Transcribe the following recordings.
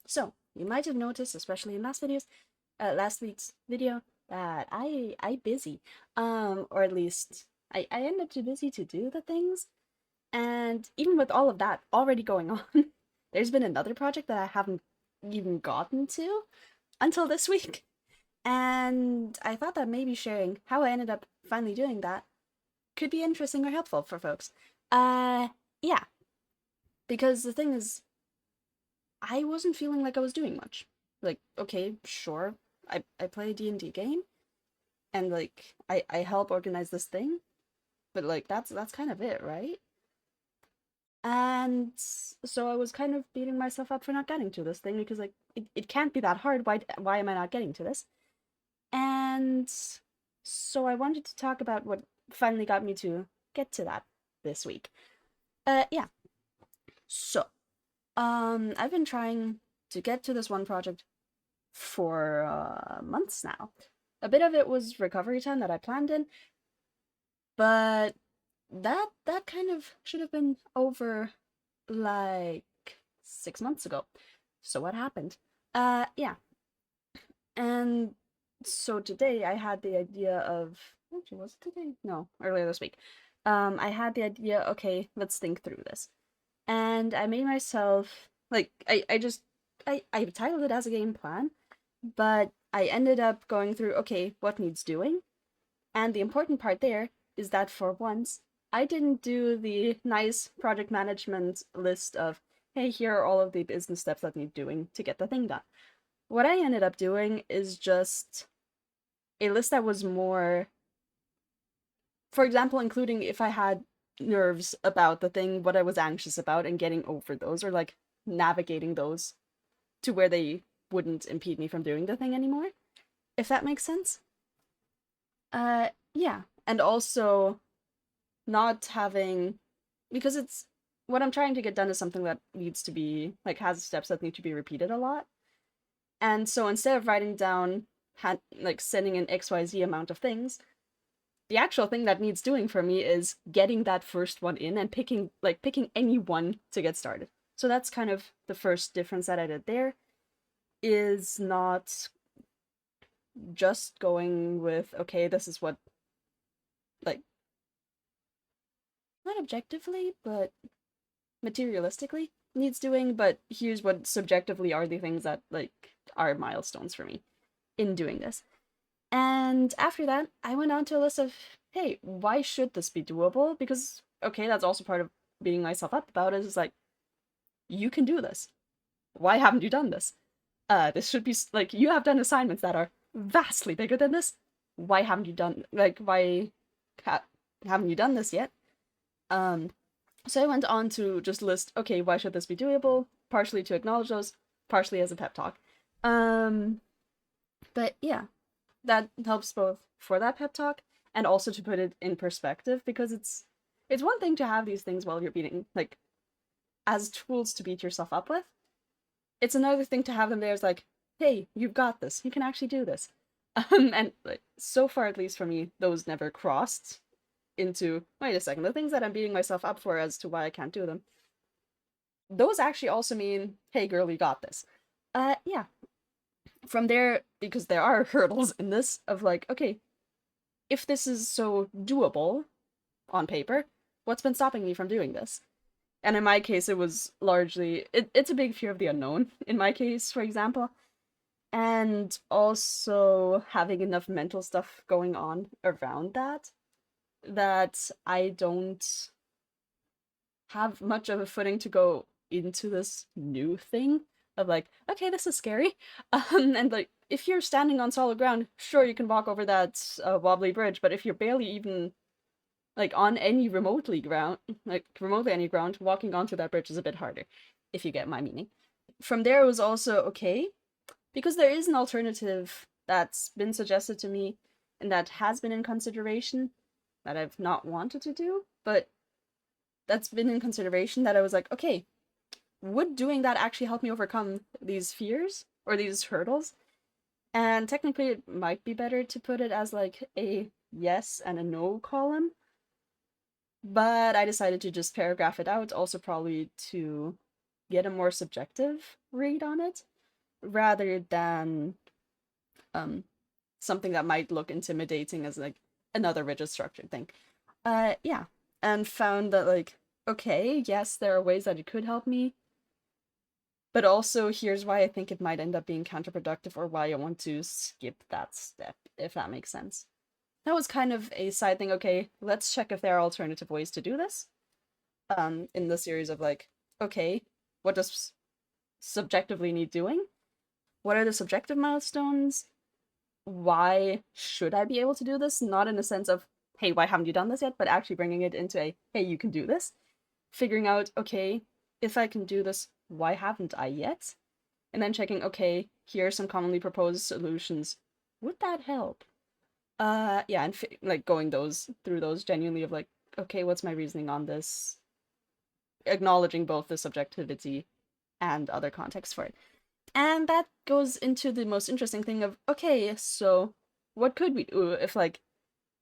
So you might have noticed, especially in last week's video, that I busy, or at least I end up too busy to do the things. And even with all of that already going on, there's been another project that I haven't even gotten to until this week. And I thought that maybe sharing how I ended up finally doing that could be interesting or helpful for folks. Uh, yeah, because the thing is, I wasn't feeling like I was doing much. Like, okay, sure, I play a D&D game, and like I help organize this thing, but like that's kind of it, right? And so I was kind of beating myself up for not getting to this thing because like it can't be that hard. Why am I not getting to this? And so I wanted to talk about what finally got me to get to that this week. Yeah. So, I've been trying to get to this one project for months now. A bit of it was recovery time that I planned in, but that kind of should have been over like 6 months ago. So what happened? Yeah. And so today I had the idea of actually was it today? No, earlier this week. I had the idea, okay, let's think through this. And I made myself like I titled it as a game plan, but I ended up going through, okay, what needs doing? And the important part there is that for once, I didn't do the nice project management list of, hey, here are all of the business steps that need doing to get the thing done. What I ended up doing is just a list that was more, for example, including if I had nerves about the thing, what I was anxious about, and getting over those, or like navigating those to where they wouldn't impede me from doing the thing anymore, if that makes sense. Yeah. And also not having, because it's, what I'm trying to get done is something that needs to be, like, has steps that need to be repeated a lot. And so instead of writing down, like, sending an XYZ amount of things, the actual thing that needs doing for me is getting that first one in and picking any one to get started. So that's kind of the first difference that I did there, is not just going with, okay, this is what, like, not objectively, but materialistically needs doing, but here's what subjectively are the things that, like, are milestones for me in doing this. And after that, I went on to a list of, hey, why should this be doable? Because, okay, that's also part of beating myself up about it, is like, you can do this. Why haven't you done this? This should be, like, you have done assignments that are vastly bigger than this. Why haven't you done, like, why ha- haven't you done this yet? Um, so I went on to just list, okay, why should this be doable? Partially to acknowledge those, partially as a pep talk. Um, but yeah, that helps both for that pep talk and also to put it in perspective, because it's one thing to have these things while you're beating, like, as tools to beat yourself up with. It's another thing to have them there as like, hey, you've got this. You can actually do this. And like, so far, at least for me, those never crossed into, wait a second, the things that I'm beating myself up for as to why I can't do them, those actually also mean, hey girl, you got this. Yeah. From there, because there are hurdles in this of like, okay, if this is so doable on paper, what's been stopping me from doing this? And in my case, it was largely, it's a big fear of the unknown, in my case, for example. And also having enough mental stuff going on around that, that I don't have much of a footing to go into this new thing of like, okay, this is scary. And like, if you're standing on solid ground, sure, you can walk over that wobbly bridge, but if you're barely even like on any remotely ground, like remotely any ground, walking onto that bridge is a bit harder, if you get my meaning. From there, it was also okay, because there is an alternative that's been suggested to me and that has been in consideration that I've not wanted to do, but that's been in consideration that I was like, okay, would doing that actually help me overcome these fears or these hurdles? And technically, it might be better to put it as like a yes and a no column, but I decided to just paragraph it out, also probably to get a more subjective read on it rather than something that might look intimidating as like another rigid structured thing. Yeah, and found that like, okay, yes, there are ways that it could help me, but also here's why I think it might end up being counterproductive or why I want to skip that step, if that makes sense. That was kind of a side thing. Okay, let's check if there are alternative ways to do this. In the series of like, okay, what does subjectively need doing? What are the subjective milestones? Why should I be able to do this? Not in the sense of, hey, why haven't you done this yet? But actually bringing it into a, hey, you can do this. Figuring out, okay, if I can do this, why haven't I yet? And then checking, okay, here are some commonly proposed solutions. Would that help? Yeah, and like going through those genuinely of like, okay, what's my reasoning on this? Acknowledging both the subjectivity and other context for it. And that goes into the most interesting thing of, okay, so what could we do if like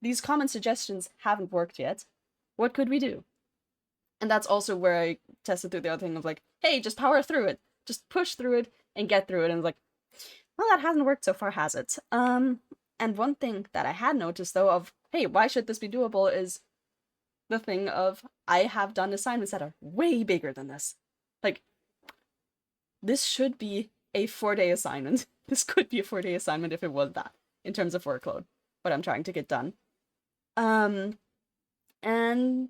these common suggestions haven't worked yet? What could we do? And that's also where I tested through the other thing of like, hey, just power through it. Just push through it and get through it. And it's like, well, that hasn't worked so far, has it? And one thing that I had noticed though of, hey, why should this be doable is the thing of I have done assignments that are way bigger than this. Like, this should be a 4-day assignment. This could be a 4-day assignment if it was that, in terms of workload, what I'm trying to get done. And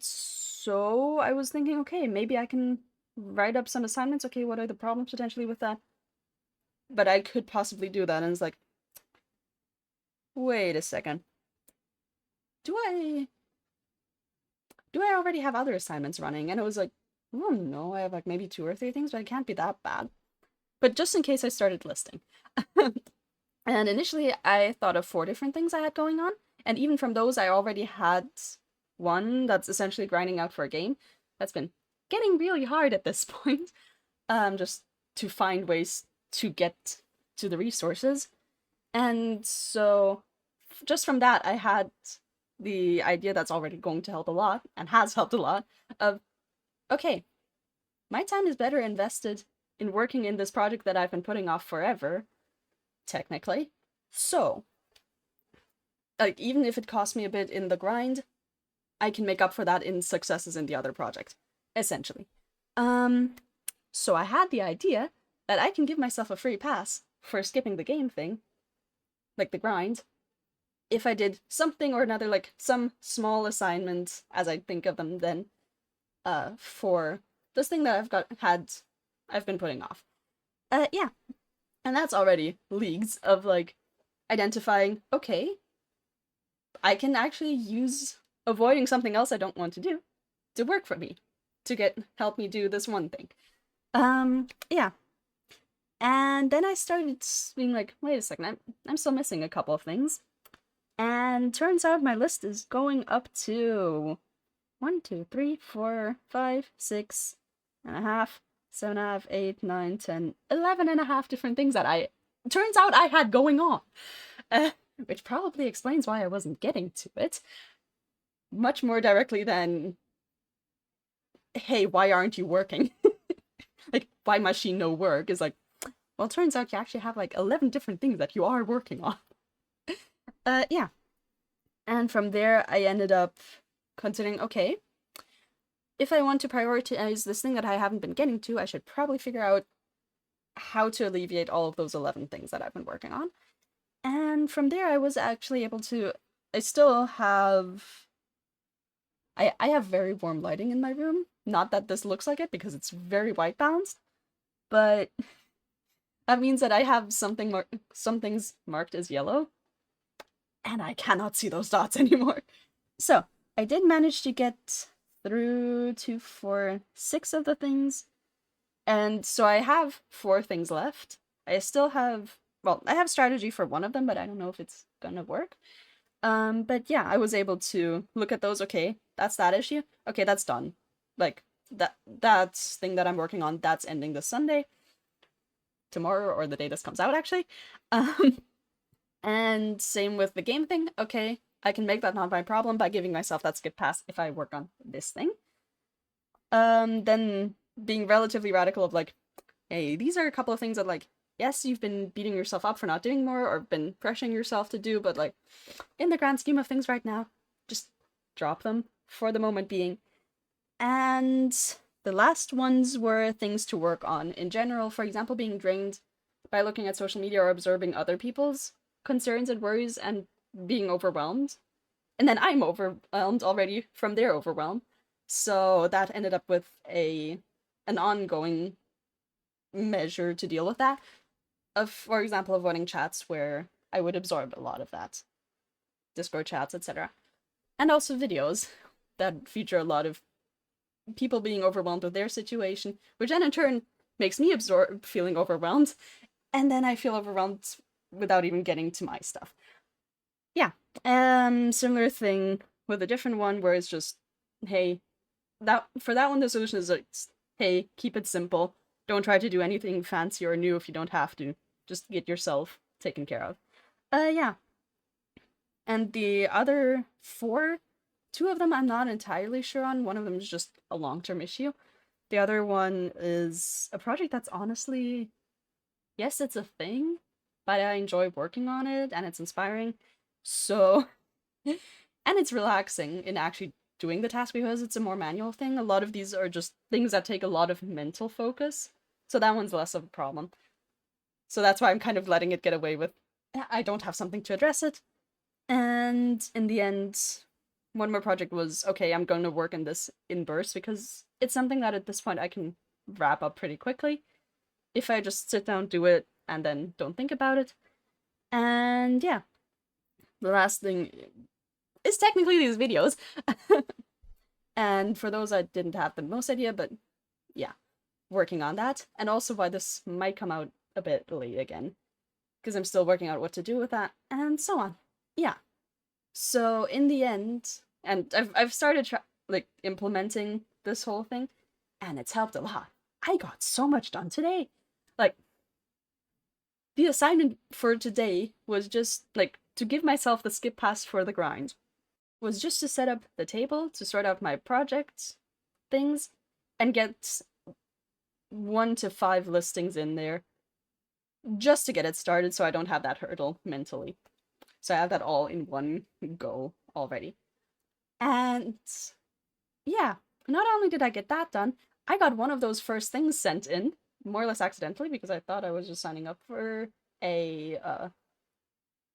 so I was thinking, okay, maybe I can write up some assignments. Okay, what are the problems potentially with that? But I could possibly do that, and it's like, wait a second. Do I already have other assignments running? And it was like, oh no, I have like maybe 2 or 3 things, but it can't be that bad. But just in case, I started listing. And initially I thought of 4 different things I had going on, and even from those I already had one that's essentially grinding out for a game. That's been getting really hard at this point. Just to find ways to get to the resources. And so just from that I had the idea that's already going to help a lot, and has helped a lot, of, okay, my time is better invested in working in this project that I've been putting off forever, technically. So, like, even if it costs me a bit in the grind, I can make up for that in successes in the other project, essentially. So I had the idea that I can give myself a free pass for skipping the game thing, like the grind, if I did something or another, like some small assignment, as I think of them then, for this thing that I've been putting off. Yeah. And that's already leagues of, like, identifying, okay, I can actually use avoiding something else I don't want to do to work for me, to help me do this one thing. Yeah. And then I started being like, wait a second, I'm still missing a couple of things. And turns out my list is going up to 1, 2, 3, 4, 5, 6 and a half, 7 and a half, 8, 9, 10, 11 and a half different things that turns out I had going on. Which probably explains why I wasn't getting to it. Much more directly than, hey, why aren't you working? Like, why must she no work? Is like, well, it turns out you actually have like 11 different things that you are working on. Yeah. And from there, I ended up considering, okay, if I want to prioritize this thing that I haven't been getting to, I should probably figure out how to alleviate all of those 11 things that I've been working on. And from there, I was actually able to, I still have, I have very warm lighting in my room. Not that this looks like it, because it's very white balanced, but that means that I have some things marked as yellow, and I cannot see those dots anymore. So, I did manage to get through 2, 4, 6 of the things, and so I have 4 things left. I still have, well, I have strategy for one of them, but I don't know if it's gonna work. But yeah, I was able to look at those, okay, that's that issue, okay, that's done. Like, that thing that I'm working on, that's ending this Sunday. Tomorrow, or the day this comes out, actually. And same with the game thing, okay, I can make that not my problem by giving myself that skip pass if I work on this thing. Then being relatively radical of like, hey, these are a couple of things that like, yes, you've been beating yourself up for not doing more or been pressuring yourself to do, but like, in the grand scheme of things right now, just drop them for the moment being. And the last ones were things to work on in general. For example, being drained by looking at social media or observing other people's concerns and worries and being overwhelmed. And then I'm overwhelmed already from their overwhelm. So that ended up with an ongoing measure to deal with that. Of, for example, avoiding chats where I would absorb a lot of that. Discord chats, etc. And also videos that feature a lot of people being overwhelmed with their situation, which then in turn makes me absorb feeling overwhelmed, and then I feel overwhelmed without even getting to my stuff. Yeah. Similar thing with a different one where it's just, hey, for that one the solution is like, hey, keep it simple. Don't try to do anything fancy or new if you don't have to. Just get yourself taken care of. Yeah. And the other 4, 2 of them I'm not entirely sure on. One of them is just a long-term issue. The other one is a project that's honestly, yes, it's a thing, but I enjoy working on it and it's inspiring. So, and it's relaxing in actually doing the task because it's a more manual thing. A lot of these are just things that take a lot of mental focus. So that one's less of a problem. So that's why I'm kind of letting it get away with, I don't have something to address it. And in the end, one more project was, okay, I'm going to work on this in bursts because it's something that at this point I can wrap up pretty quickly if I just sit down, do it, and then don't think about it. And yeah, the last thing is technically these videos. And for those, I didn't have the most idea, but yeah, working on that. And also why this might come out a bit late again, because I'm still working out what to do with that, and so on. Yeah. So in the end, and I've started implementing this whole thing, and it's helped a lot. I got so much done today. Like, the assignment for today was just like to give myself the skip pass for the grind. Was just to set up the table, to sort out my project things, and get 1 to 5 listings in there just to get it started so I don't have that hurdle mentally. So I have that all in one go already. And yeah, not only did I get that done, I got one of those first things sent in, more or less accidentally, because I thought I was just signing up for an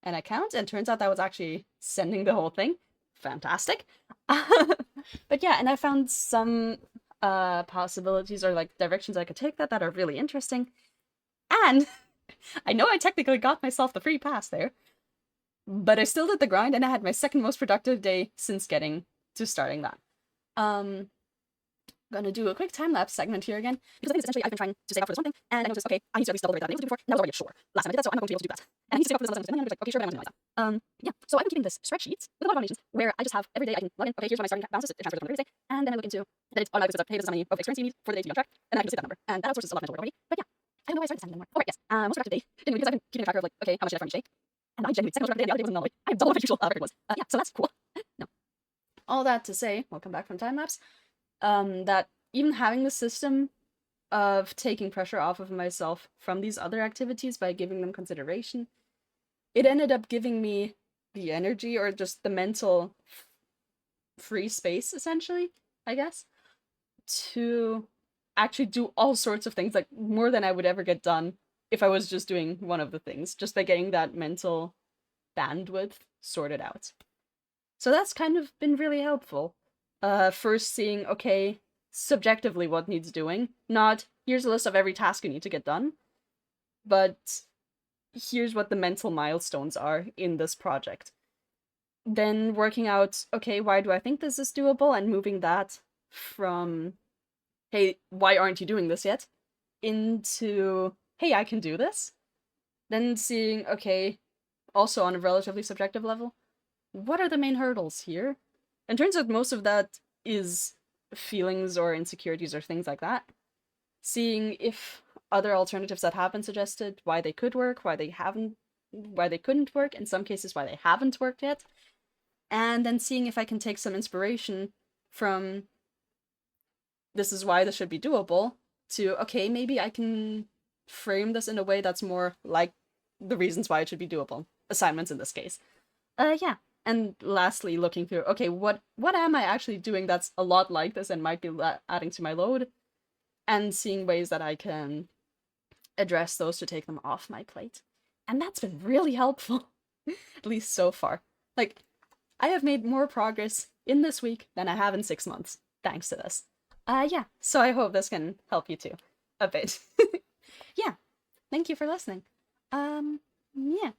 account, and turns out that was actually sending the whole thing. Fantastic. But yeah, and I found some possibilities or like directions I could take that are really interesting. And I know I technically got myself the free pass there, but I still did the grind, and I had my second most productive day since getting to starting that. Gonna do a quick time-lapse segment here again, because I think essentially I've been trying to save up for this one thing, and I noticed, okay, I need to at least double the rate that I've been able to do before, and I was already sure last time I did that, so I'm not going to be able to do that. And I need to save up for this other thing, and then I'm just like, okay, sure, but I'm going to minimize that. Yeah, so I've been keeping this spreadsheet with a lot of automations, where I just have every day I can log in, okay, here's where my starting balances, it transfers on the previous day, and then I look into that it's automatically says, hey, this is how many of experience you need for the day to be on track, and I can just hit that number, and that outsources a lot of mental work already. But yeah, I don't know why I started this time anymore. Alright, yes, most productive day, didn't because I've been keeping track of like, okay, how much did I for each day, and I genuinely second most productive day, and the other day wasn't anomaly. I'm double what my usual record was. Yeah, so that's cool. No. All that to say, we'll come back from time lapse, that even having the system of taking pressure off of myself from these other activities by giving them consideration, it ended up giving me the energy or just the mental free space, essentially, I guess, to actually do all sorts of things, like more than I would ever get done if I was just doing one of the things, just by getting that mental bandwidth sorted out. So that's kind of been really helpful. First seeing, okay, subjectively what needs doing, not here's a list of every task you need to get done, but here's what the mental milestones are in this project. Then working out, okay, why do I think this is doable, and moving that from, hey, why aren't you doing this yet, into, hey, I can do this. Then seeing, okay, also on a relatively subjective level, what are the main hurdles here? And turns out most of that is feelings or insecurities or things like that. Seeing if other alternatives that have been suggested, why they could work, why they couldn't work, in some cases why they haven't worked yet. And then seeing if I can take some inspiration from this is why this should be doable, to, okay, maybe I can frame this in a way that's more like the reasons why it should be doable. Assignments in this case. Yeah. And lastly, looking through, okay, what am I actually doing that's a lot like this and might be adding to my load, and seeing ways that I can address those to take them off my plate. And that's been really helpful, at least so far. Like, I have made more progress in this week than I have in 6 months, thanks to this. Yeah, so I hope this can help you too, a bit. Yeah, thank you for listening. Yeah.